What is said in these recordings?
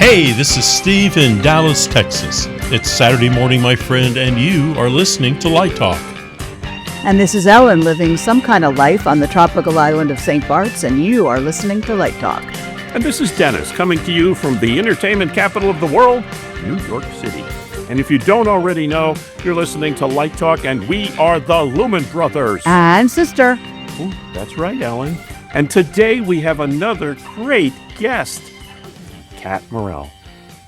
Hey, this is Steve in Dallas, Texas. It's Saturday morning, my friend, and you are listening to Light Talk. And this is Ellen living some kind of life on the tropical island of St. Bart's, and you are listening to Light Talk. And this is Dennis coming to you from the entertainment capital of the world, New York City. And if you don't already know, you're listening to Light Talk, and we are the Lumen Brothers and Sister. Ooh, that's right, Ellen. And today we have another great guest, Kat Morrill.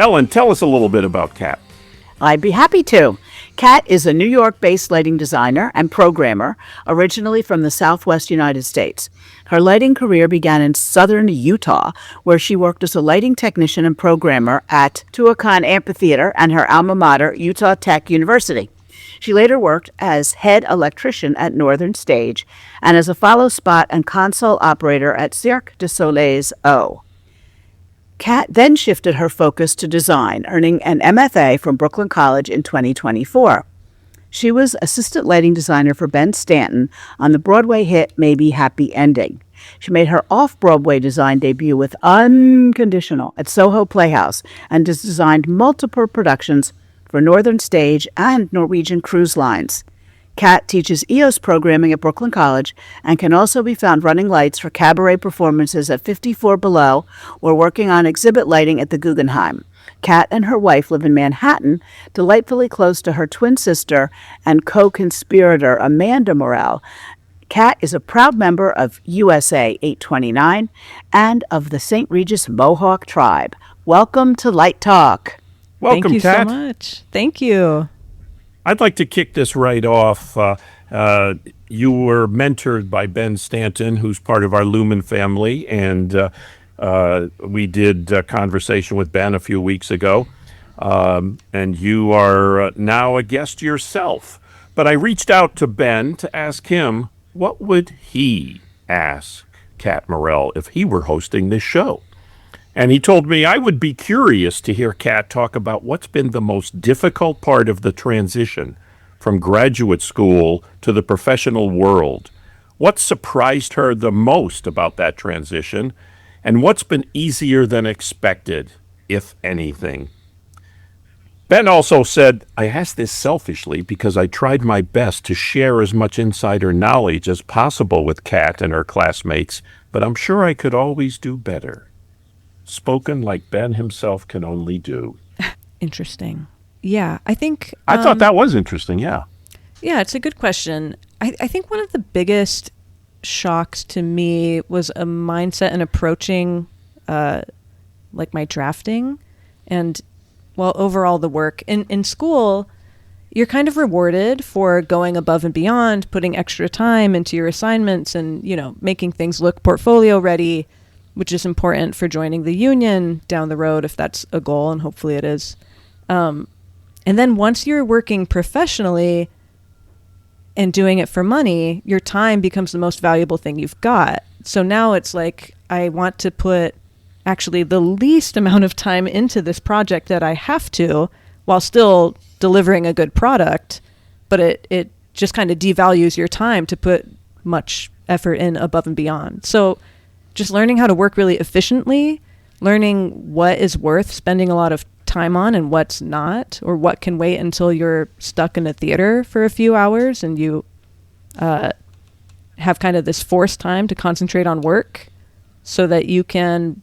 Ellen, tell us a little bit about Kat. I'd be happy to. Kat is a New York-based lighting designer and programmer, originally from the Southwest United States. Her lighting career began in southern Utah, where she worked as a lighting technician and programmer at Tuacahn Amphitheater and her alma mater, Utah Tech University. She later worked as head electrician at Northern Stage and as a follow spot and console operator at Cirque du Soleil's O. Kat then shifted her focus to design, earning an MFA from Brooklyn College in 2024. She was assistant lighting designer for Ben Stanton on the Broadway hit Maybe Happy Ending. She made her off-Broadway design debut with Unconditional at SoHo Playhouse and has designed multiple productions for Northern Stage and Norwegian Cruise Lines. Kat teaches EOS programming at Brooklyn College and can also be found running lights for cabaret performances at 54 Below or working on exhibit lighting at the Guggenheim. Kat and her wife live in Manhattan, delightfully close to her twin sister and co-conspirator Amanda Morrill. Kat is a proud member of USA 829 and of the St. Regis Mojawk Tribe. Welcome to Light Talk. Welcome, Thank you Kat. so much. Thank you. I'd like to kick this right off. You were mentored by Ben Stanton, who's part of our Lumen family, and we did a conversation with Ben a few weeks ago, and you are now a guest yourself. But I reached out to Ben to ask him, what would he ask Kat Morrill if he were hosting this show? And he told me I would be curious to hear Kat talk about what's been the most difficult part of the transition from graduate school to the professional world. What surprised her the most about that transition? And what's been easier than expected, if anything? Ben also said, I asked this selfishly because I tried my best to share as much insider knowledge as possible with Kat and her classmates, but I'm sure I could always do better. Spoken like Ben himself can only do. Interesting. Yeah, I think... I thought that was interesting, yeah. Yeah, it's a good question. I think one of the biggest shocks to me was a mindset in approaching like my drafting and, well, overall the work. In school, you're kind of rewarded for going above and beyond, putting extra time into your assignments and, you know, making things look portfolio ready, which is important for joining the union down the road if that's a goal, and hopefully it is. And then once you're working professionally and doing it for money, your time becomes the most valuable thing you've got. So now it's like, I want to put actually the least amount of time into this project that I have to while still delivering a good product, but it just kind of devalues your time to put much effort in above and beyond. So just learning how to work really efficiently, learning what is worth spending a lot of time on and what's not, or what can wait until you're stuck in a theater for a few hours and you have kind of this forced time to concentrate on work so that you can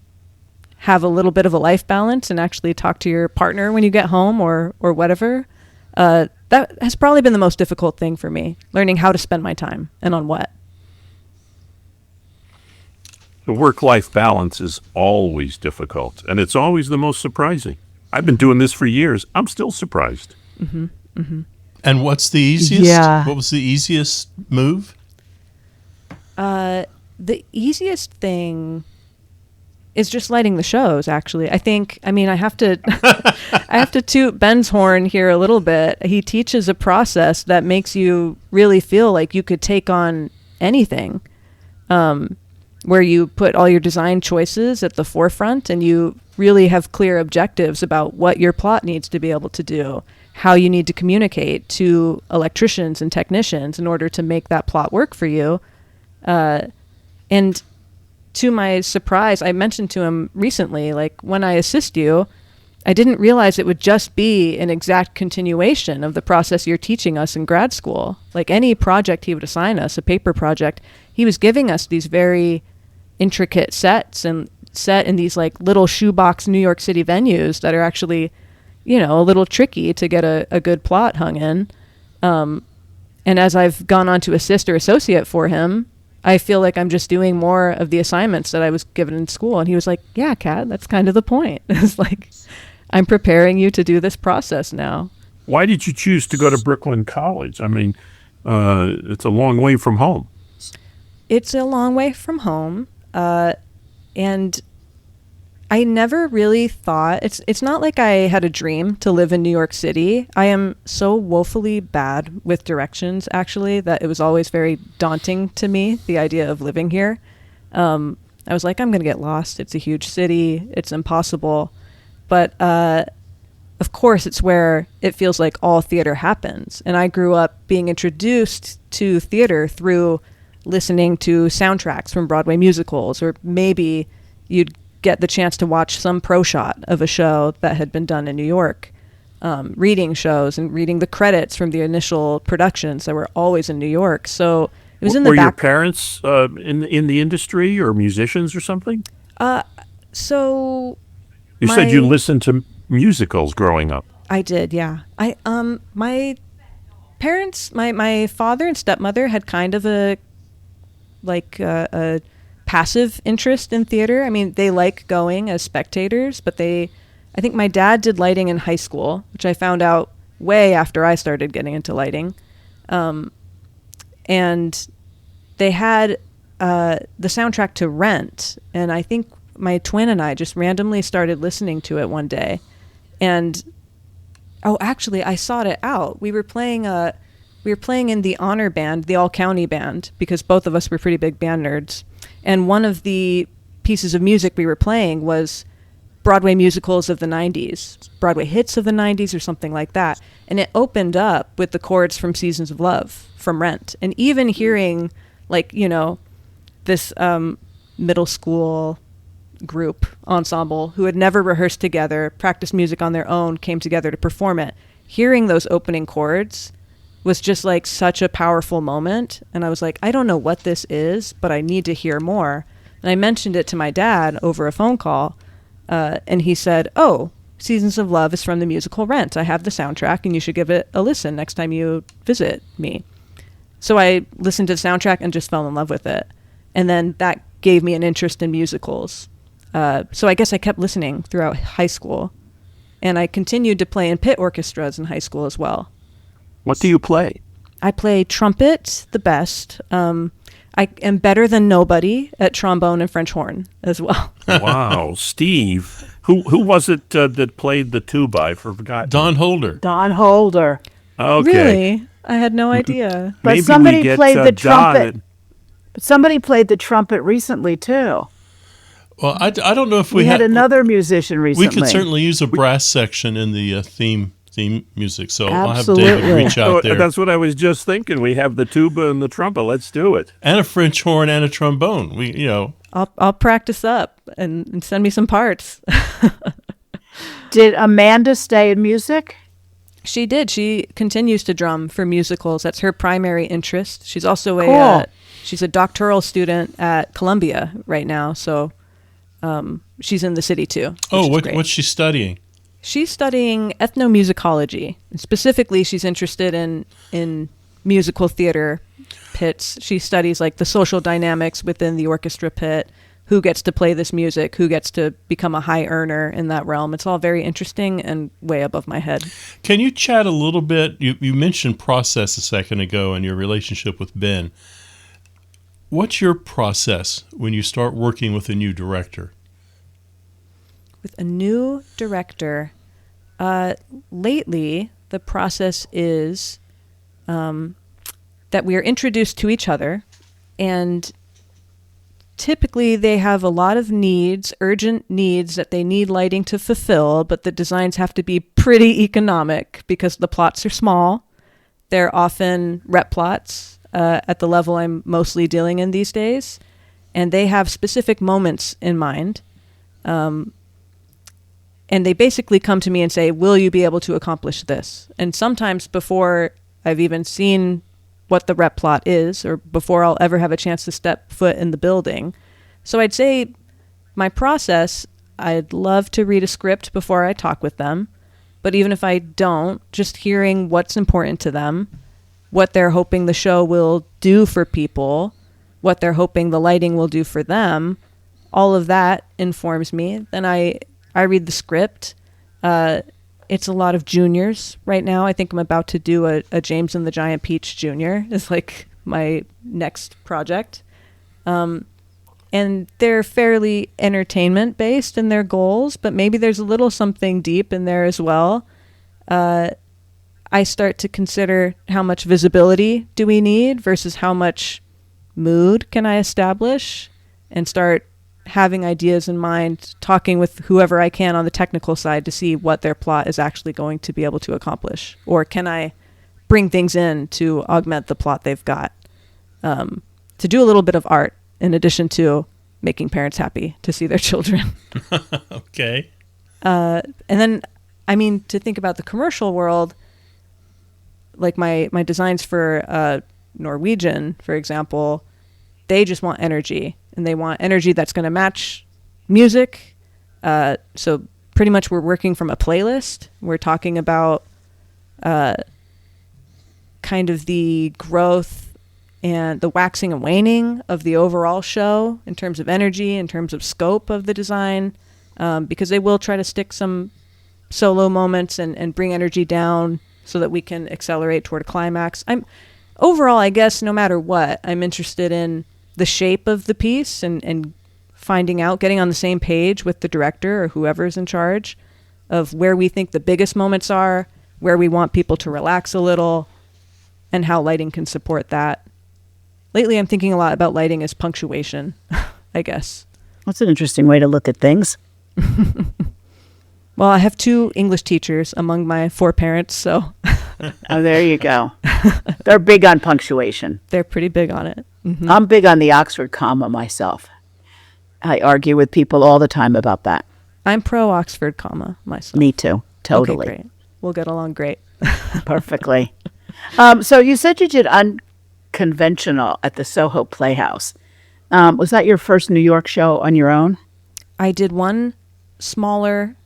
have a little bit of a life balance and actually talk to your partner when you get home or whatever. That has probably been the most difficult thing for me, learning how to spend my time and on what. The work-life balance is always difficult, and it's always the most surprising. I've been doing this for years. I'm still surprised. Mm-hmm. Mm-hmm. And what's the easiest? Yeah. What was the easiest move? The easiest thing is just lighting the shows, actually. I have to I have to toot Ben's horn here a little bit. He teaches a process that makes you really feel like you could take on anything. Where you put all your design choices at the forefront and you really have clear objectives about what your plot needs to be able to do, how you need to communicate to electricians and technicians in order to make that plot work for you. And to my surprise, I mentioned to him recently, like, when I assist you, I didn't realize it would just be an exact continuation of the process you're teaching us in grad school. Like any project he would assign us, a paper project, he was giving us these very intricate sets and set in these like little shoebox New York City venues that are actually, a little tricky to get a good plot hung in. And as I've gone on to assist or associate for him, I feel like I'm just doing more of the assignments that I was given in school. And he was like, yeah, Kat, that's kind of the point. It's like, I'm preparing you to do this process now. Why did you choose to go to Brooklyn College? I mean, it's a long way from home. It's a long way from home. And I never really thought, it's not like I had a dream to live in New York City. I am so woefully bad with directions, actually, that it was always very daunting to me, the idea of living here. I was like, I'm going to get lost. It's a huge city. It's impossible. But of course, it's where it feels like all theater happens. And I grew up being introduced to theater through listening to soundtracks from Broadway musicals, or maybe you'd get the chance to watch some pro shot of a show that had been done in New York, reading shows and reading the credits from the initial productions that were always in New York. So it was in the back. Were your parents in the industry or musicians or something? So you said you listened to musicals growing up. I did, yeah. My parents, my father and stepmother had kind of a passive interest in theater. I mean, they like going as spectators, but I think my dad did lighting in high school, which I found out way after I started getting into lighting. And they had the soundtrack to Rent, and I think my twin and I just randomly started listening to it one day. And actually, I sought it out. We were playing in the honor band, the all-county band, because both of us were pretty big band nerds. And one of the pieces of music we were playing was Broadway musicals of the 90s, Broadway hits of the 90s or something like that. And it opened up with the chords from Seasons of Love from Rent. And even hearing this middle school group ensemble who had never rehearsed together, practiced music on their own, came together to perform it, hearing those opening chords was just like such a powerful moment. And I was like, I don't know what this is, but I need to hear more. And I mentioned it to my dad over a phone call. And he said, oh, Seasons of Love is from the musical Rent. I have the soundtrack and you should give it a listen next time you visit me. So I listened to the soundtrack and just fell in love with it. And then that gave me an interest in musicals. So I guess I kept listening throughout high school. And I continued to play in pit orchestras in high school as well. What do you play? I play trumpet the best. I am better than nobody at trombone and French horn as well. Wow, Steve. Who was it that played the tuba? I forgot. Don Holder. Don Holder. Okay. Really? I had no idea. But Maybe somebody we get, played the trumpet. Don. But somebody played the trumpet recently too. Well, I don't know if we had another musician recently. We could certainly use a brass section in the theme music, so Absolutely. I'll have David reach out there. That's what I was just thinking. We have the tuba and the trumpet. Let's do it. And a French horn and a trombone. I'll practice up and send me some parts. Did Amanda stay in music? She did. She continues to drum for musicals. That's her primary interest. She's also she's a doctoral student at Columbia right now, so she's in the city too. What's she studying? She's studying ethnomusicology. And specifically, she's interested in musical theater pits. She studies like the social dynamics within the orchestra pit, who gets to play this music, who gets to become a high earner in that realm. It's all very interesting and way above my head. Can you chat a little bit? You mentioned process a second ago and your relationship with Ben. What's your process when you start working with a new director? With a new director, lately the process is that we are introduced to each other, and typically they have a lot of needs, urgent needs that they need lighting to fulfill, but the designs have to be pretty economic because the plots are small. They're often rep plots at the level I'm mostly dealing in these days, and they have specific moments in mind. And they basically come to me and say, will you be able to accomplish this? And sometimes before I've even seen what the rep plot is, or before I'll ever have a chance to step foot in the building. So I'd say my process, I'd love to read a script before I talk with them. But even if I don't, just hearing what's important to them, what they're hoping the show will do for people, what they're hoping the lighting will do for them, all of that informs me. Then I read the script. It's a lot of juniors right now. I think I'm about to do a James and the Giant Peach Junior. It's like my next project. And they're fairly entertainment based in their goals, but maybe there's a little something deep in there as well. I start to consider how much visibility do we need versus how much mood can I establish, and start having ideas in mind, talking with whoever I can on the technical side to see what their plot is actually going to be able to accomplish. Or can I bring things in to augment the plot they've got? To do a little bit of art in addition to making parents happy to see their children. Okay. And then, I mean, to think about the commercial world, like my designs for Norwegian, for example, they just want energy, and they want energy that's going to match music. So pretty much we're working from a playlist. We're talking about kind of the growth and the waxing and waning of the overall show in terms of energy, in terms of scope of the design, because they will try to stick some solo moments and bring energy down so that we can accelerate toward a climax. Overall, I guess, no matter what, I'm interested in the shape of the piece and finding out, getting on the same page with the director or whoever's in charge of where we think the biggest moments are, where we want people to relax a little, and how lighting can support that. Lately, I'm thinking a lot about lighting as punctuation, I guess. That's an interesting way to look at things. Well, I have 2 English teachers among my 4 parents, so... Oh, there you go. They're big on punctuation. They're pretty big on it. Mm-hmm. I'm big on the Oxford comma myself. I argue with people all the time about that. I'm pro Oxford comma myself. Me too. Totally. Okay, great. We'll get along great. Perfectly. So you said you did Unconventional at the SoHo Playhouse. Was that your first New York show on your own? I did one smaller,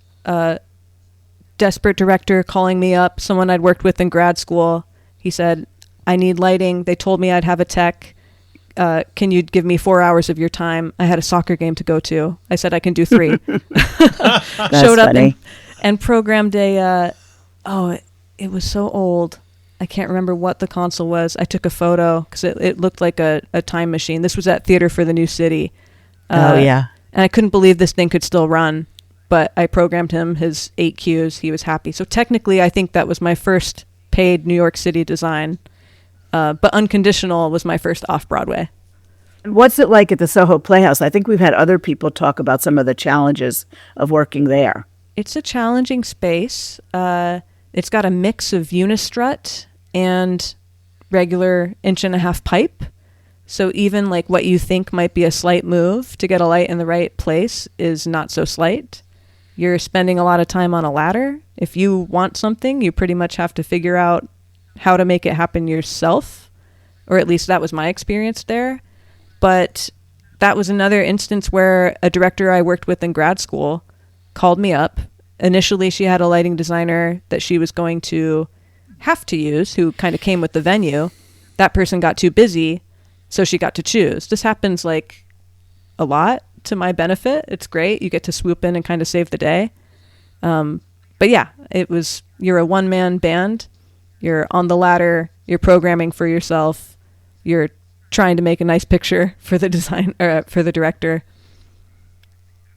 desperate director calling me up, someone I'd worked with in grad school. He said, I need lighting. They told me I'd have a tech. Can you give me 4 hours of your time? I had a soccer game to go to. I said I can do 3. Showed up and programmed it was so old. I can't remember what the console was. I took a photo because it looked like a time machine. This was at Theater for the New City. Yeah. And I couldn't believe this thing could still run. But I programmed him his 8 cues. He was happy. So technically, I think that was my first paid New York City design. But Unconditional was my first off-Broadway. What's it like at the SoHo Playhouse? I think we've had other people talk about some of the challenges of working there. It's a challenging space. It's got a mix of unistrut and regular 1.5-inch pipe. So even like what you think might be a slight move to get a light in the right place is not so slight. You're spending a lot of time on a ladder. If you want something, you pretty much have to figure out how to make it happen yourself, or at least that was my experience there. But that was another instance where a director I worked with in grad school called me up. Initially, she had a lighting designer that she was going to have to use, who kind of came with the venue. That person got too busy, so she got to choose. This happens like a lot to my benefit. It's great. You get to swoop in and kind of save the day. But yeah, you're a one-man band. You're on the ladder. You're programming for yourself. You're trying to make a nice picture for the design or for the director.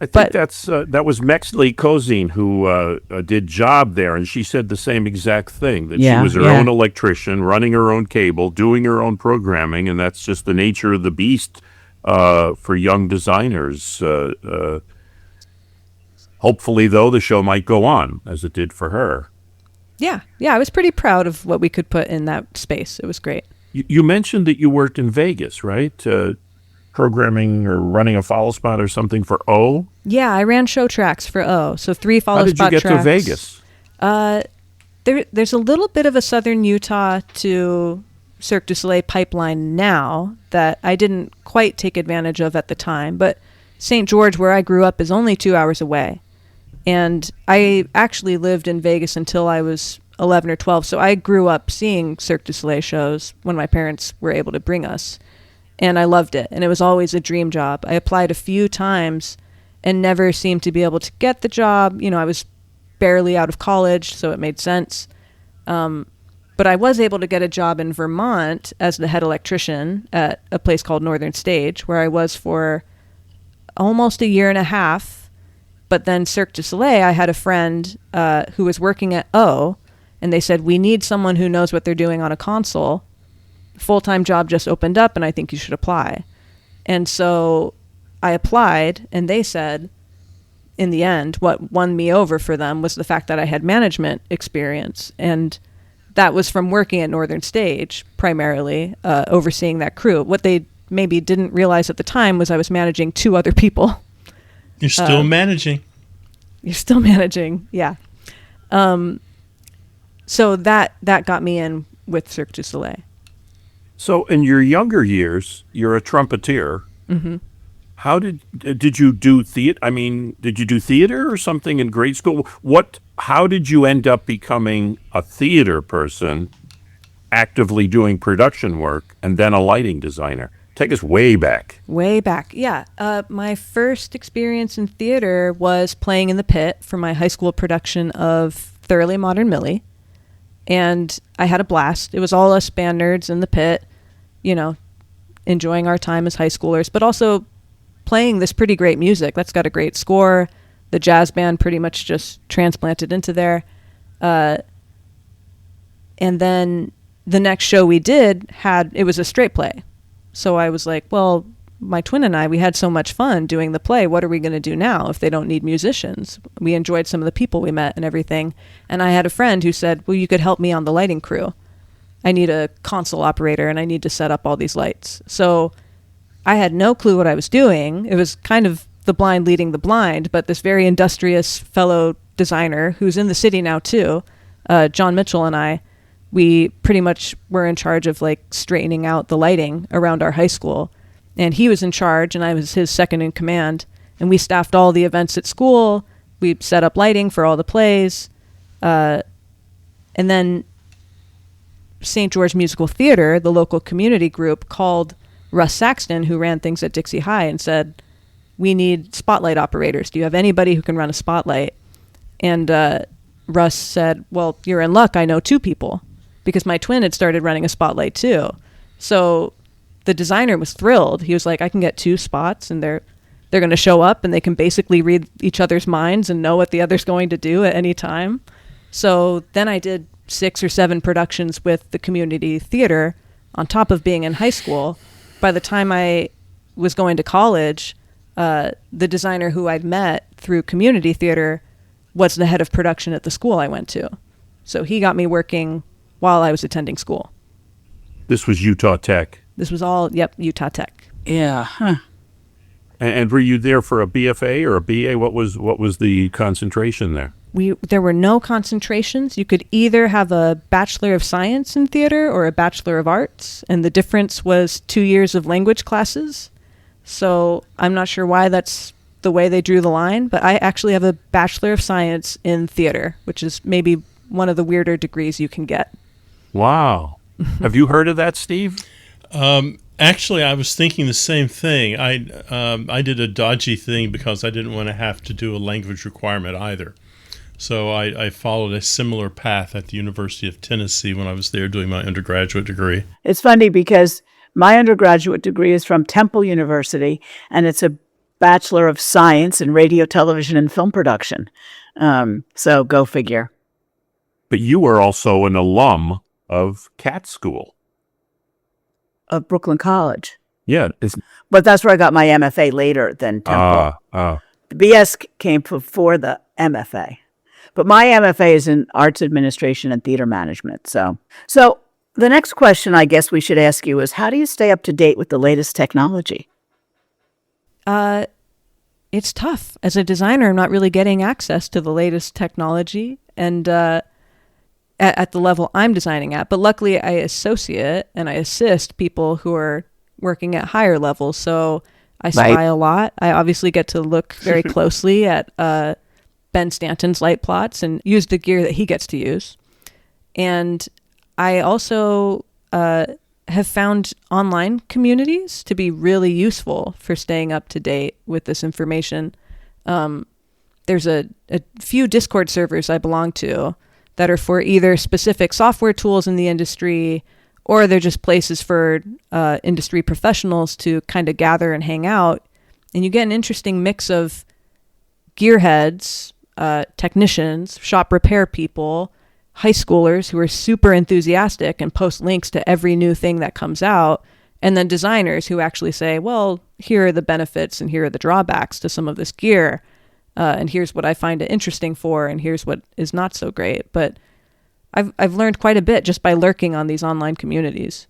I think that was Mexley Kozine who did Job there, and she said the same exact thing, that she was her own electrician, running her own cable, doing her own programming, and that's just the nature of the beast for young designers. Hopefully, though, the show might go on, as it did for her. Yeah, I was pretty proud of what we could put in that space. It was great. You mentioned that you worked in Vegas, right? programming or running a follow spot or something for O? Yeah, I ran Showtrax for O. So 3 follow How did you spot get tracks. to Vegas? There's a little bit of a Southern Utah to Cirque du Soleil pipeline now that I didn't quite take advantage of at the time. But St. George, where I grew up, is only 2 hours away. And I actually lived in Vegas until I was 11 or 12. So I grew up seeing Cirque du Soleil shows when my parents were able to bring us. And I loved it. And it was always a dream job. I applied a few times and never seemed to be able to get the job. You know, I was barely out of college, so it made sense. But I was able to get a job in Vermont as the head electrician at a place called Northern Stage, where I was for almost a year and a half. But then Cirque du Soleil, I had a friend who was working at O, and they said, we need someone who knows what they're doing on a console. Full-time job just opened up, and I think you should apply. And so I applied, and they said, in the end, what won me over for them was the fact that I had management experience. And that was from working at Northern Stage, primarily, overseeing that crew. What they maybe didn't realize at the time was I was managing 2 other people. You're still managing. You're still managing, yeah. So that got me in with Cirque du Soleil. So in your younger years, you're a trumpeter. Mm-hmm. How did you do theater? I mean, did you do theater or something in grade school? How did you end up becoming a theater person, actively doing production work, and then a lighting designer? Take us way back. Way back, yeah. My first experience in theater was playing in the pit for my high school production of Thoroughly Modern Millie. And I had a blast. It was all us band nerds in the pit, you know, enjoying our time as high schoolers, but also playing this pretty great music. That's got a great score. The jazz band pretty much just transplanted into there. And then the next show we did it was a straight play. So I was like, well, my twin and I, we had so much fun doing the play. What are we going to do now if they don't need musicians? We enjoyed some of the people we met and everything. And I had a friend who said, well, you could help me on the lighting crew. I need a console operator and I need to set up all these lights. So I had no clue what I was doing. It was kind of the blind leading the blind, but this very industrious fellow designer who's in the city now too, John Mitchell and I, we pretty much were in charge of like straightening out the lighting around our high school. And he was in charge and I was his second in command. And we staffed all the events at school. We set up lighting for all the plays. And then St. George Musical Theater, the local community group, called Russ Saxton, who ran things at Dixie High, and said, we need spotlight operators. Do you have anybody who can run a spotlight? And Russ said, well, you're in luck. I know 2 people, because my twin had started running a spotlight too. So the designer was thrilled. He was like, I can get 2 spots and they're going to show up and they can basically read each other's minds and know what the other's going to do at any time. So then I did 6 or 7 productions with the community theater on top of being in high school. By the time I was going to college, the designer who I'd met through community theater was the head of production at the school I went to. So he got me working while I was attending school. This was Utah Tech. This was all, Utah Tech. Yeah. Huh. And were you there for a BFA or a BA? What was the concentration there? There were no concentrations. You could either have a Bachelor of Science in Theater or a Bachelor of Arts, and the difference was 2 years of language classes. So I'm not sure why that's the way they drew the line, but I actually have a Bachelor of Science in Theater, which is maybe one of the weirder degrees you can get. Wow. Have you heard of that, Steve? Actually, I was thinking the same thing. I did a dodgy thing because I didn't want to have to do a language requirement either. So I followed a similar path at the University of Tennessee when I was there doing my undergraduate degree. It's funny because my undergraduate degree is from Temple University, and it's a Bachelor of Science in Radio, Television, and Film Production. So go figure. But you were also an alum of Kat School. Of Brooklyn College. Yeah. But that's where I got my MFA later than Temple. The BS came before the MFA. But my MFA is in Arts Administration and Theater Management. So the next question I guess we should ask you is, how do you stay up to date with the latest technology? It's tough. As a designer, I'm not really getting access to the latest technology and at the level I'm designing at. But luckily, I associate and I assist people who are working at higher levels. So I spy a lot. I obviously get to look very closely at Ben Stanton's light plots and use the gear that he gets to use. And I also have found online communities to be really useful for staying up to date with this information. There's a few Discord servers I belong to that are for either specific software tools in the industry, or they're just places for industry professionals to kind of gather and hang out. And you get an interesting mix of gearheads, technicians, shop repair people, high schoolers who are super enthusiastic and post links to every new thing that comes out, and then designers who actually say, well, here are the benefits and here are the drawbacks to some of this gear, and here's what I find it interesting for, and here's what is not so great. But I've learned quite a bit just by lurking on these online communities.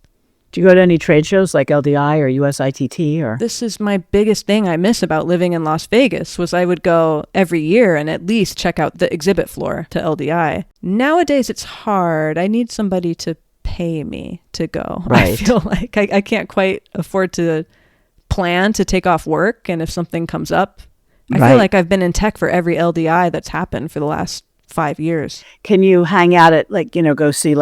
Do you go to any trade shows like LDI or USITT or? This is my biggest thing I miss about living in Las Vegas was I would go every year and at least check out the exhibit floor to LDI. Nowadays, it's hard. I need somebody to pay me to go. Right. I feel like I can't quite afford to plan to take off work. And if something comes up, I feel like I've been in tech for every LDI that's happened for the last 5 years. Can you hang out at go see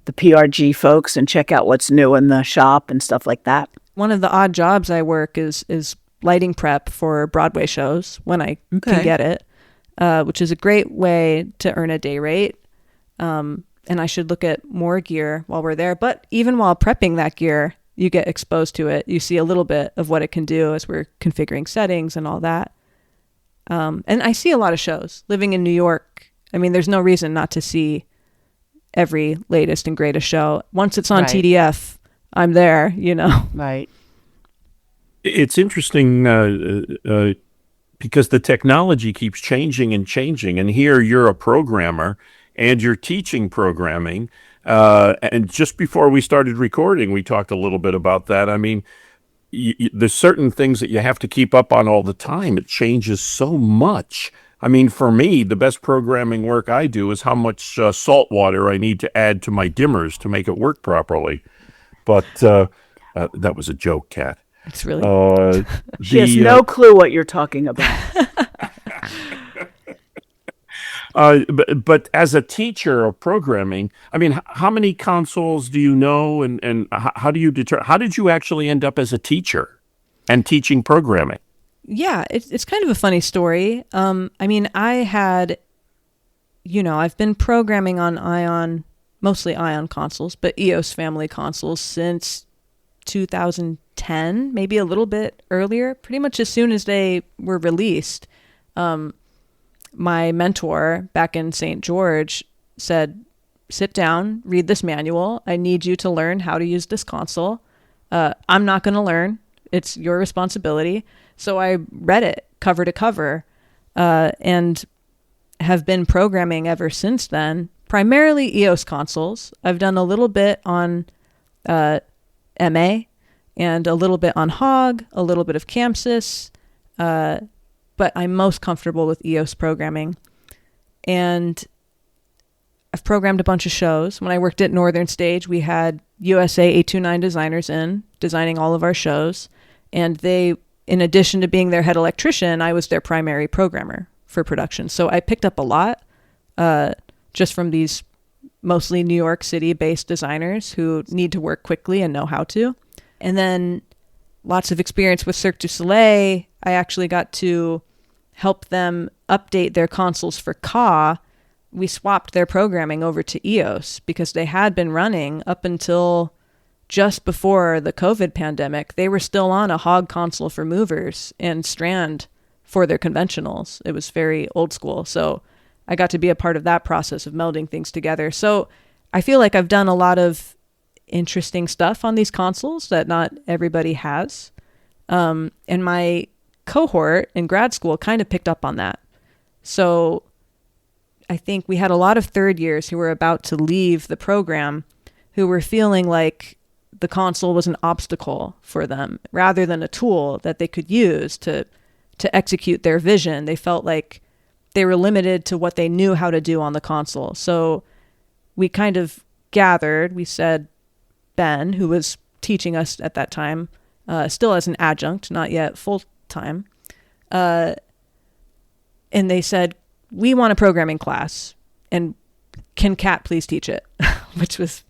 the PRG folks and check out what's new in the shop and stuff like that? One of the odd jobs I work is lighting prep for Broadway shows when I can get it, which is a great way to earn a day rate. And I should look at more gear while we're there. But even while prepping that gear, you get exposed to it. You see a little bit of what it can do as we're configuring settings and all that. And I see a lot of shows. Living in New York, I mean, there's no reason not to see every latest and greatest show. Once it's on TDF, I'm there, Right. It's interesting because the technology keeps changing and changing. And here you're a programmer and you're teaching programming. And just before we started recording, we talked a little bit about that. I mean, there's certain things that you have to keep up on all the time. It changes so much. I mean, for me, the best programming work I do is how much salt water I need to add to my dimmers to make it work properly. But that was a joke, Kat. It's really... she has no clue what you're talking about. But as a teacher of programming, I mean, how many consoles do you know, and how do you how did you actually end up as a teacher and teaching programming? Yeah, it's kind of a funny story. I mean, I had, I've been programming on mostly Ion consoles, but EOS family consoles since 2010, maybe a little bit earlier, pretty much as soon as they were released. My mentor back in St. George said, sit down, read this manual. I need you to learn how to use this console. I'm not going to learn. It's your responsibility. So I read it cover to cover and have been programming ever since then, primarily EOS consoles. I've done a little bit on MA and a little bit on HOG, a little bit of CAMSYS, but I'm most comfortable with EOS programming. And I've programmed a bunch of shows. When I worked at Northern Stage, we had USA 829 designers in, designing all of our shows. And they, in addition to being their head electrician, I was their primary programmer for production. So I picked up a lot just from these mostly New York City-based designers who need to work quickly and know how to. And then lots of experience with Cirque du Soleil. I actually got to help them update their consoles for Ka. We swapped their programming over to EOS because they had been running up until just before the COVID pandemic. They were still on a HOG console for movers and Strand for their conventionals. It was very old school. So I got to be a part of that process of melding things together. So I feel like I've done a lot of interesting stuff on these consoles that not everybody has. And my cohort in grad school kind of picked up on that. So I think we had a lot of third years who were about to leave the program who were feeling like the console was an obstacle for them rather than a tool that they could use to execute their vision. They felt like they were limited to what they knew how to do on the console. So we kind of gathered, we said, Ben, who was teaching us at that time, still as an adjunct, not yet full-time, and they said, we want a programming class, and can Kat please teach it? Which was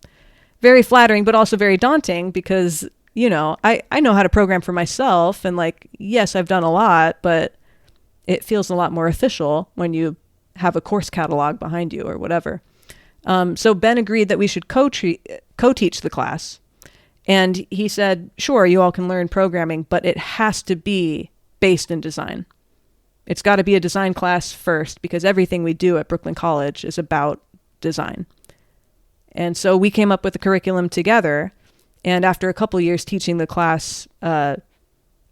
very flattering, but also very daunting because, you know, I know how to program for myself, and like, yes, I've done a lot, but it feels a lot more official when you have a course catalog behind you or whatever. So Ben agreed that we should co-teach the class. And he said, sure, you all can learn programming, but it has to be based in design. It's got to be a design class first because everything we do at Brooklyn College is about design. And so we came up with a curriculum together. And after a couple years teaching the class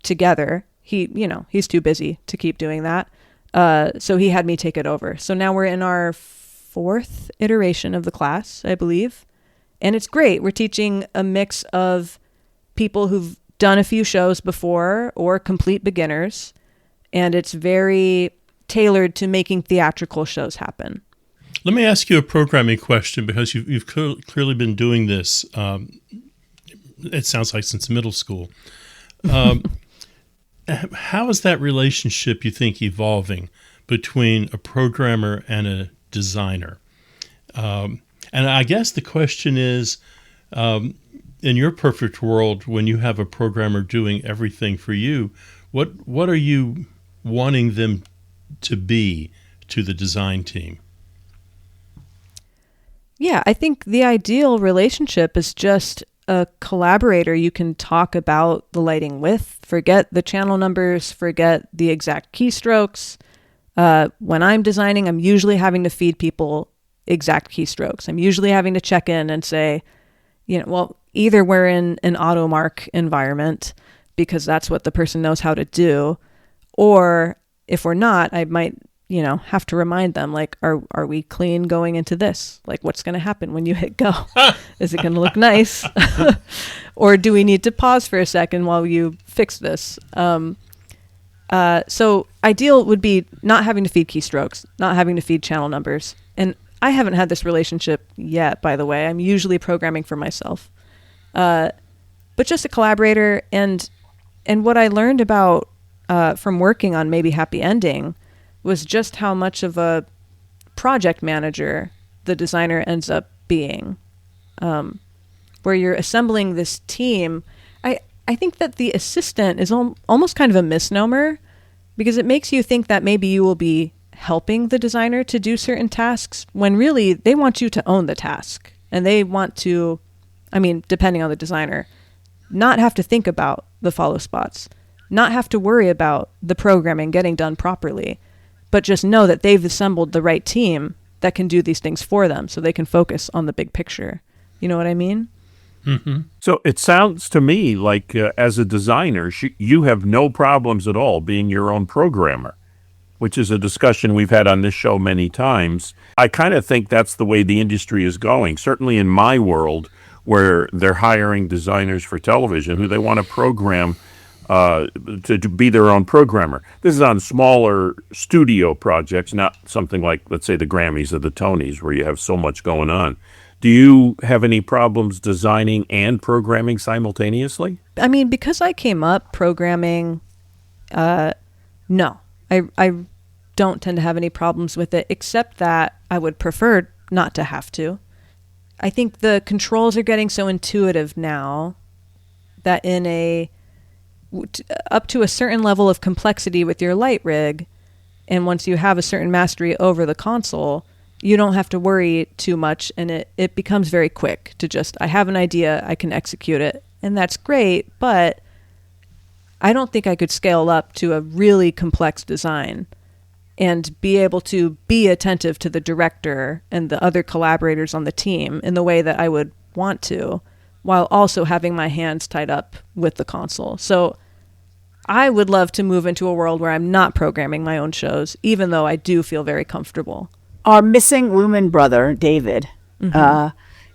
together, he's too busy to keep doing that. So he had me take it over. So now we're in our 4th iteration of the class, I believe. And it's great. We're teaching a mix of people who've done a few shows before or complete beginners. And it's very tailored to making theatrical shows happen. Let me ask you a programming question because you've clearly been doing this. It sounds like since middle school. How is that relationship, you think, evolving between a programmer and a designer? And I guess the question is, in your perfect world, when you have a programmer doing everything for you, what are you wanting them to be to the design team? Yeah, I think the ideal relationship is just a collaborator you can talk about the lighting with, forget the channel numbers, forget the exact keystrokes. When I'm designing, I'm usually having to feed people exact keystrokes. I'm usually having to check in and say, either we're in an AutoMark environment because that's what the person knows how to do, or if we're not, I might have to remind them, like, are we clean going into this? Like, what's going to happen when you hit go? Is it going to look nice? Or do we need to pause for a second while you fix this? So ideal would be not having to feed keystrokes, not having to feed channel numbers. And I haven't had this relationship yet, by the way. I'm usually programming for myself. But just a collaborator. And what I learned about from working on Maybe Happy Ending was just how much of a project manager the designer ends up being, where you're assembling this team. I think that the assistant is almost kind of a misnomer because it makes you think that maybe you will be helping the designer to do certain tasks when really they want you to own the task. And they want to, depending on the designer, not have to think about the follow spots, not have to worry about the programming getting done properly, but just know that they've assembled the right team that can do these things for them so they can focus on the big picture. You know what I mean? Mm-hmm. So it sounds to me like as a designer, you have no problems at all being your own programmer, which is a discussion we've had on this show many times. I kind of think that's the way the industry is going, certainly in my world, where they're hiring designers for television who they want to program to be their own programmer. This is on smaller studio projects, not something like, let's say, the Grammys or the Tonys, where you have so much going on. Do you have any problems designing and programming simultaneously? Because I came up programming, no. I don't tend to have any problems with it, except that I would prefer not to have to. I think the controls are getting so intuitive now that up to a certain level of complexity with your light rig, and once you have a certain mastery over the console, you don't have to worry too much, and it becomes very quick to just, I have an idea, I can execute it, and that's great, but I don't think I could scale up to a really complex design and be able to be attentive to the director and the other collaborators on the team in the way that I would want to, while also having my hands tied up with the console. So I would love to move into a world where I'm not programming my own shows, even though I do feel very comfortable. Our missing Lumen brother, David,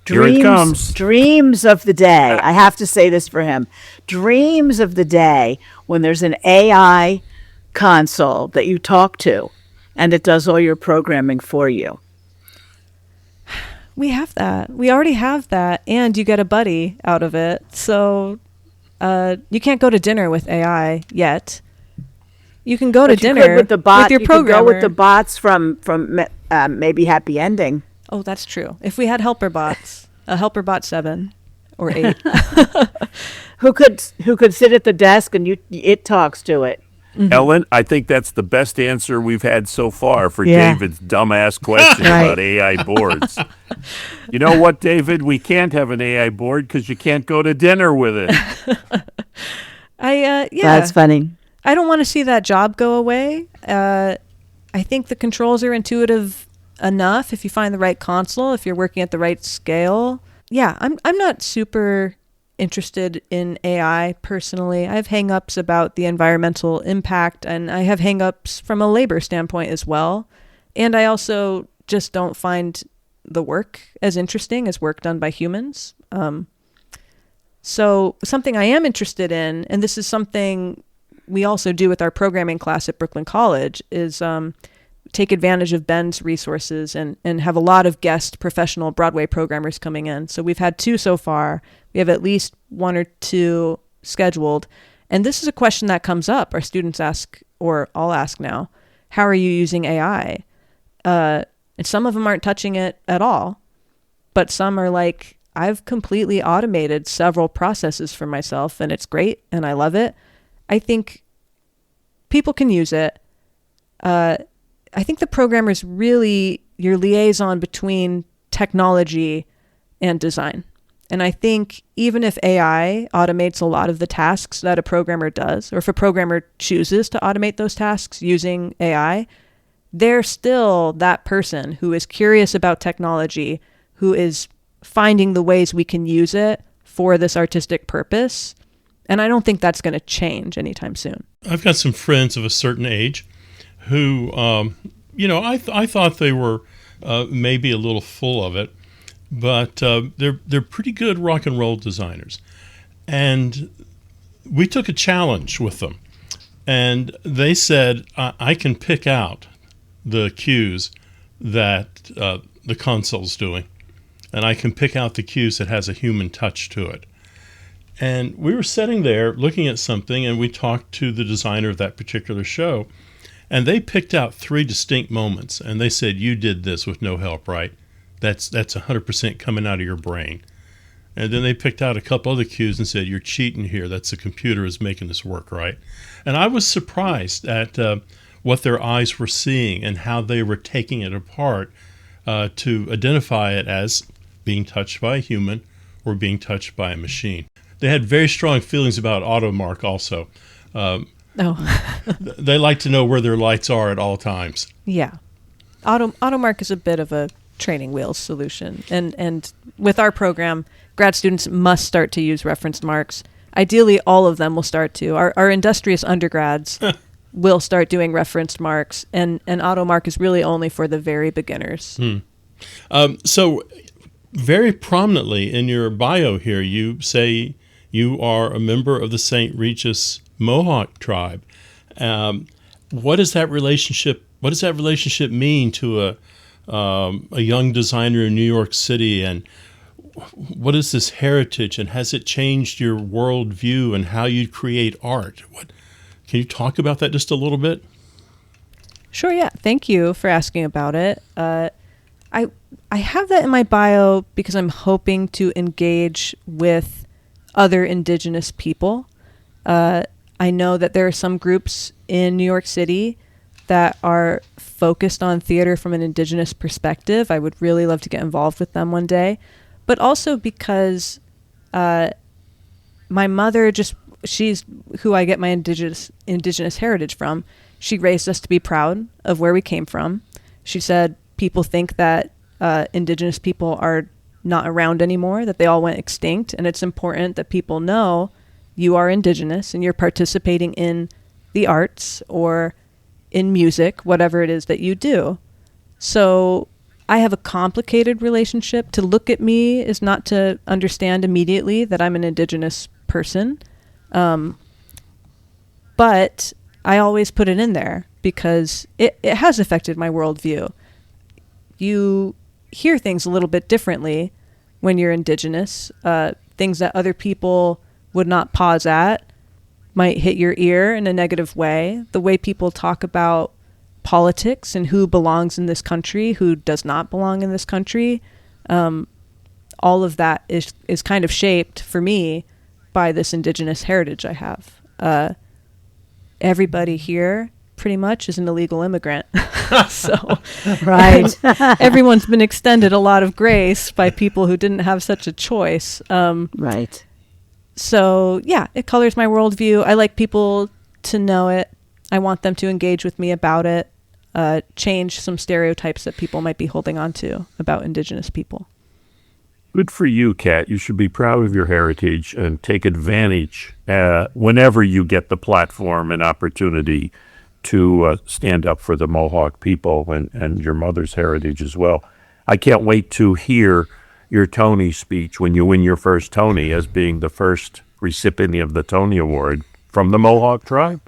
Here it comes. Dreams of the day. I have to say this for him. Dreams of the day when there's an AI console that you talk to and it does all your programming for you. We have that. We already have that, and you get a buddy out of it. So you can't go to dinner with AI yet. You can go to dinner with the bot. with your you programmer. could go with the bots from maybe Happy Ending. Oh, that's true. If we had helper bots, a helper bot 7 or 8. who could sit at the desk and it talks to it. Mm-hmm. Ellen, I think that's the best answer we've had so far for Yeah. David's dumbass question Right. about AI boards. You know what, David? We can't have an AI board because you can't go to dinner with it. Yeah. That's funny. I don't want to see that job go away. I think the controls are intuitive enough if you find the right console, if you're working at the right scale. Yeah, I'm not super interested in AI personally. I have hang-ups about the environmental impact, and I have hang-ups from a labor standpoint as well. And I also just don't find the work as interesting as work done by humans. So something I am interested in, and this is something we also do with our programming class at Brooklyn College, is take advantage of Ben's resources and have a lot of guest professional Broadway programmers coming in. So we've had 2 so far. We have at least 1 or 2 scheduled. And this is a question that comes up. Our students ask, or I'll ask now, how are you using AI? And some of them aren't touching it at all. But some are like, I've completely automated several processes for myself, and it's great, and I love it. I think people can use it. I think the programmer is really your liaison between technology and design. And I think even if AI automates a lot of the tasks that a programmer does, or if a programmer chooses to automate those tasks using AI, they're still that person who is curious about technology, who is finding the ways we can use it for this artistic purpose. And I don't think that's going to change anytime soon. I've got some friends of a certain age who, I thought they were maybe a little full of it, but they're pretty good rock and roll designers. And we took a challenge with them. And they said, I can pick out the cues that the console's doing. And I can pick out the cues that has a human touch to it. And we were sitting there looking at something, and we talked to the designer of that particular show. And they picked out 3 distinct moments. And they said, you did this with no help, right? That's 100% coming out of your brain. And then they picked out a couple other cues and said, you're cheating here. That's the computer is making this work, right? And I was surprised at what their eyes were seeing and how they were taking it apart to identify it as being touched by a human or being touched by a machine. They had very strong feelings about AutoMark also. They like to know where their lights are at all times. Yeah. AutoMark is a bit of a training wheels solution. And with our program, grad students must start to use referenced marks. Ideally, all of them will start to. Our industrious undergrads will start doing referenced marks, and AutoMark is really only for the very beginners. So very prominently in your bio here, you say you are a member of the St. Regis Mojawk Tribe. What does that relationship mean to a young designer in New York City, and what is this heritage, and has it changed your worldview and how you create art? Can you talk about that just a little bit? Sure, yeah. Thank you for asking about it. I have that in my bio because I'm hoping to engage with other Indigenous people. I know that there are some groups in New York City that are focused on theater from an Indigenous perspective. I would really love to get involved with them one day. But also because my mother she's who I get my indigenous heritage from. She raised us to be proud of where we came from. She said people think that Indigenous people are not around anymore, that they all went extinct, and it's important that people know you are Indigenous and you're participating in the arts or in music, whatever it is that you do. So I have a complicated relationship. To look at me is not to understand immediately that I'm an Indigenous person. But I always put it in there because it has affected my worldview. You hear things a little bit differently when you're Indigenous. Things that other people would not pause at might hit your ear in a negative way. The way people talk about politics and who belongs in this country, who does not belong in this country, all of that is kind of shaped for me by this Indigenous heritage I have. Everybody here pretty much is an illegal immigrant. So Right. everyone's been extended a lot of grace by people who didn't have such a choice. Right. So yeah, it colors my worldview. I like people to know it. I want them to engage with me about it, change some stereotypes that people might be holding on to about Indigenous people. Good for you, Kat. You should be proud of your heritage and take advantage whenever you get the platform and opportunity to stand up for the Mohawk people and your mother's heritage as well. I can't wait to hear your Tony speech when you win your first Tony as being the first recipient of the Tony Award from the Mohawk Tribe.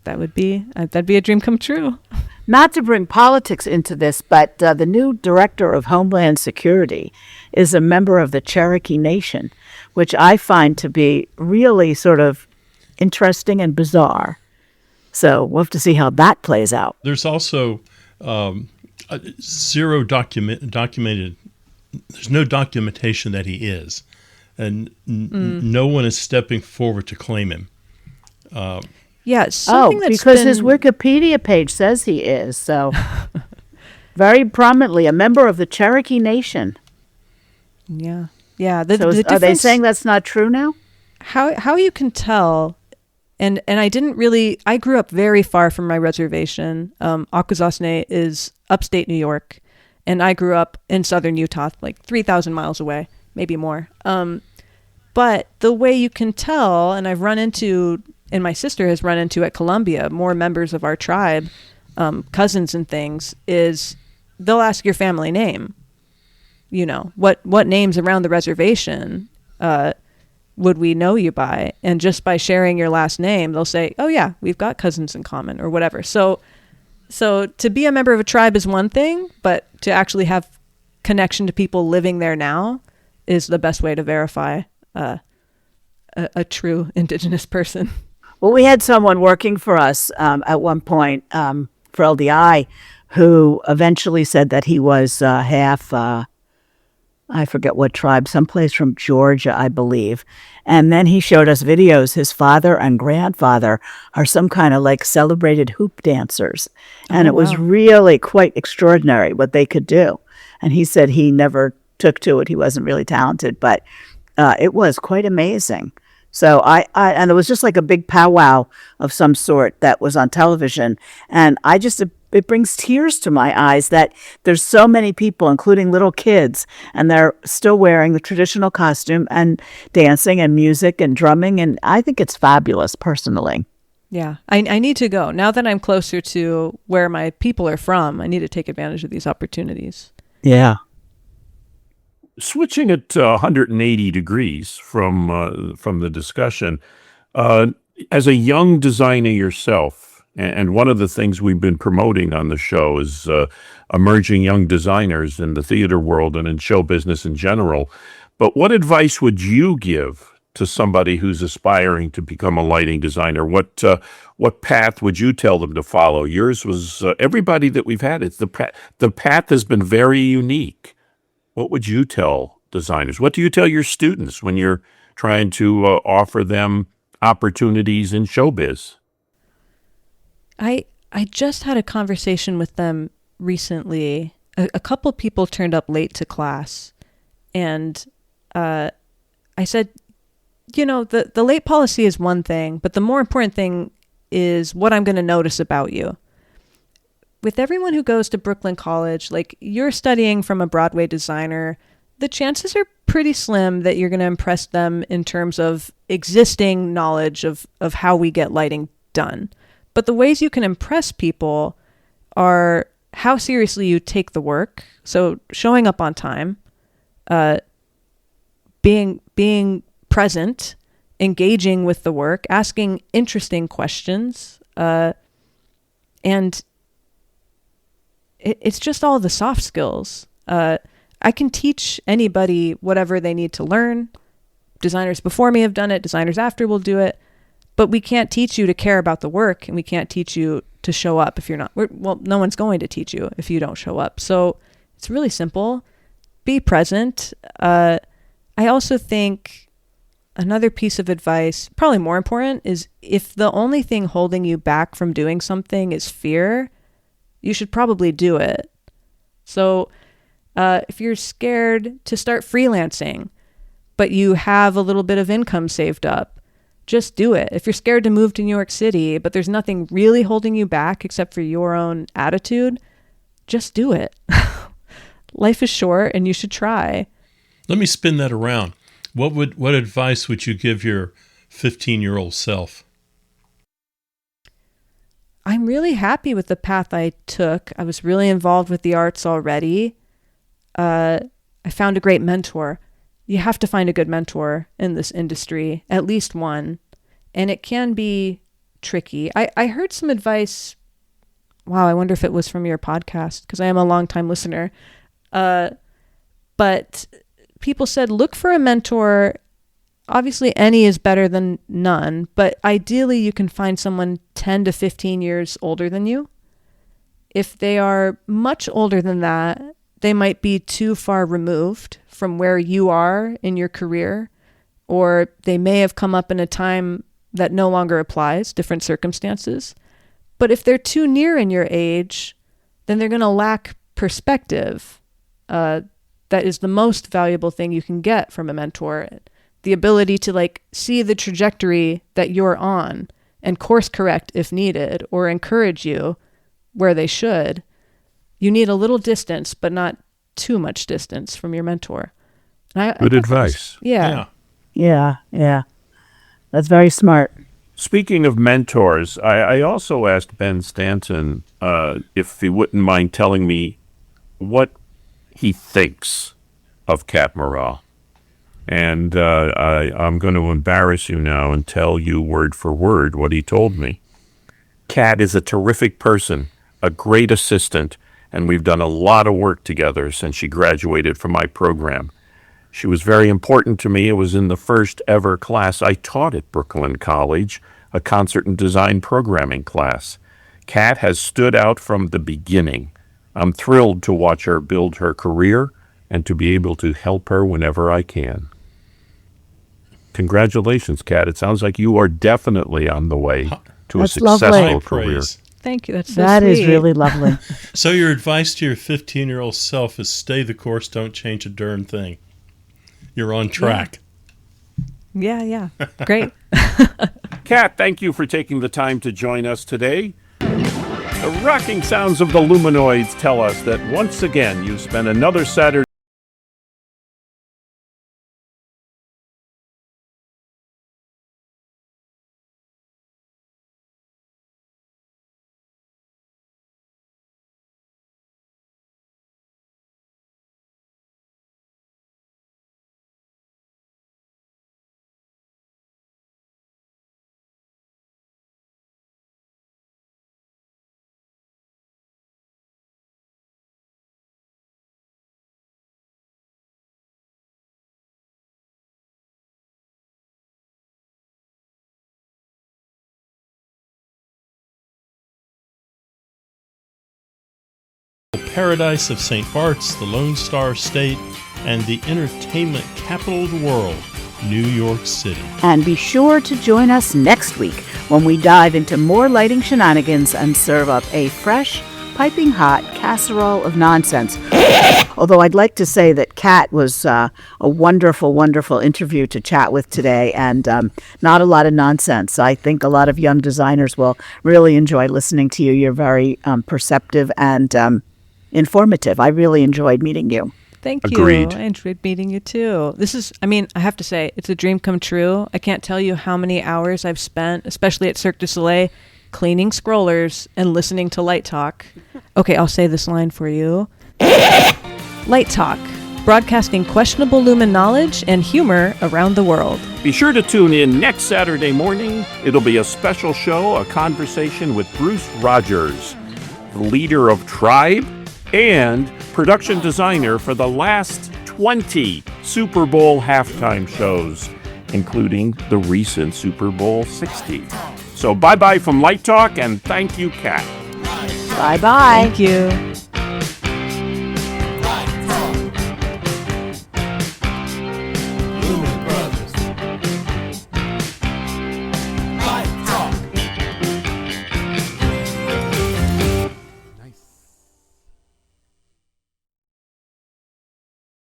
That'd be a dream come true. Not to bring politics into this, but the new director of Homeland Security is a member of the Cherokee Nation, which I find to be really sort of interesting and bizarre. So we'll have to see how that plays out. There's also zero documented. There's no documentation that he is, and no one is stepping forward to claim him. Yeah, something that's because been, his Wikipedia page says he is, so very prominently a member of the Cherokee Nation. Yeah. So The are they difference- saying that's not true now? how you can tell, and I grew up very far from my reservation. Akwesasne is upstate New York, and I grew up in southern Utah, like 3,000 miles away, maybe more. But the way you can tell, and my sister has run into at Columbia, more members of our tribe, cousins and things, is they'll ask your family name. You know, what names around the reservation would we know you by? And just by sharing your last name, they'll say, oh yeah, we've got cousins in common or whatever. So to be a member of a tribe is one thing, but to actually have connection to people living there now is the best way to verify a true Indigenous person. Well, we had someone working for us at one point for LDI who eventually said that he was half, I forget what tribe, someplace from Georgia, I believe. And then he showed us videos. His father and grandfather are some kind of like celebrated hoop dancers. And it was really quite extraordinary what they could do. And he said he never took to it. He wasn't really talented, but it was quite amazing. So and it was just like a big powwow of some sort that was on television. And it brings tears to my eyes that there's so many people, including little kids, and they're still wearing the traditional costume and dancing and music and drumming. And I think it's fabulous personally. Yeah, I need to go. Now that I'm closer to where my people are from, I need to take advantage of these opportunities. Yeah. Switching it 180 degrees from the discussion, as a young designer yourself, and one of the things we've been promoting on the show is emerging young designers in the theater world and in show business in general. But what advice would you give to somebody who's aspiring to become a lighting designer? What path would you tell them to follow? Yours was everybody that we've had. The path has been very unique. What would you tell designers? What do you tell your students when you're trying to offer them opportunities in showbiz? I just had a conversation with them recently. A couple people turned up late to class, and I said, you know, the late policy is one thing, but the more important thing is what I'm going to notice about you. With everyone who goes to Brooklyn College, like you're studying from a Broadway designer, the chances are pretty slim that you're going to impress them in terms of existing knowledge of how we get lighting done. But the ways you can impress people are how seriously you take the work. So showing up on time, being present, engaging with the work, asking interesting questions, and it's just all the soft skills. I can teach anybody whatever they need to learn. Designers before me have done it. Designers after will do it. But we can't teach you to care about the work, and we can't teach you to show up if you're not. Well, no one's going to teach you if you don't show up. So it's really simple. Be present. I also think another piece of advice, probably more important, is if the only thing holding you back from doing something is fear, you should probably do it. So if you're scared to start freelancing, but you have a little bit of income saved up, just do it. If you're scared to move to New York City, but there's nothing really holding you back except for your own attitude, just do it. Life is short and you should try. Let me spin that around. What advice would you give your 15-year-old self? I'm really happy with the path I took. I was really involved with the arts already. I found a great mentor. You have to find a good mentor in this industry, at least one. And it can be tricky. I heard some advice. Wow, I wonder if it was from your podcast, because I am a longtime listener. But people said, look for a mentor. Obviously, any is better than none, but ideally you can find someone 10 to 15 years older than you. If they are much older than that, they might be too far removed from where you are in your career, or they may have come up in a time that no longer applies, different circumstances. But if they're too near in your age, then they're going to lack perspective. That is the most valuable thing you can get from a mentor. The ability to see the trajectory that you're on and course correct if needed, or encourage you where they should. You need a little distance, but not too much distance from your mentor. Good advice. Yeah. Yeah. That's very smart. Speaking of mentors, I also asked Ben Stanton if he wouldn't mind telling me what he thinks of Kat Morrill. And I'm going to embarrass you now and tell you word for word what he told me. Kat is a terrific person, a great assistant, and we've done a lot of work together since she graduated from my program. She was very important to me. It was in the first ever class I taught at Brooklyn College, a concert and design programming class. Kat has stood out from the beginning. I'm thrilled to watch her build her career and to be able to help her whenever I can. Congratulations, Kat. It sounds like you are definitely on the way to That's a successful lovely. career. Thank you. That's so That is sweet. really lovely. So your advice to your 15-year-old self is stay the course, don't change a darn thing. You're on track. Yeah. Great. Kat, thank you for taking the time to join us today. The rocking sounds of the Luminoids tell us that once again you spent another Saturday Paradise of St. Bart's, the Lone Star State, and the entertainment capital of the world, New York City. And be sure to join us next week when we dive into more lighting shenanigans and serve up a fresh, piping hot casserole of nonsense. Although I'd like to say that Kat was a wonderful, wonderful interview to chat with today, and not a lot of nonsense. I think a lot of young designers will really enjoy listening to you. You're very perceptive and informative. I really enjoyed meeting you. Thank Agreed. you. I enjoyed meeting you too. I have to say, it's a dream come true. I can't tell you how many hours I've spent, especially at Cirque du Soleil, cleaning scrollers and listening to Light Talk. Okay, I'll say this line for you. Light Talk, broadcasting questionable Lumen knowledge and humor around the world. Be sure to tune in next Saturday morning. It'll be a special show, a conversation with Bruce Rogers, the leader of Tribe and production designer for the last 20 Super Bowl halftime shows, including the recent Super Bowl 60. So bye-bye from Light Talk, and thank you, Kat. Bye-bye. Thank you.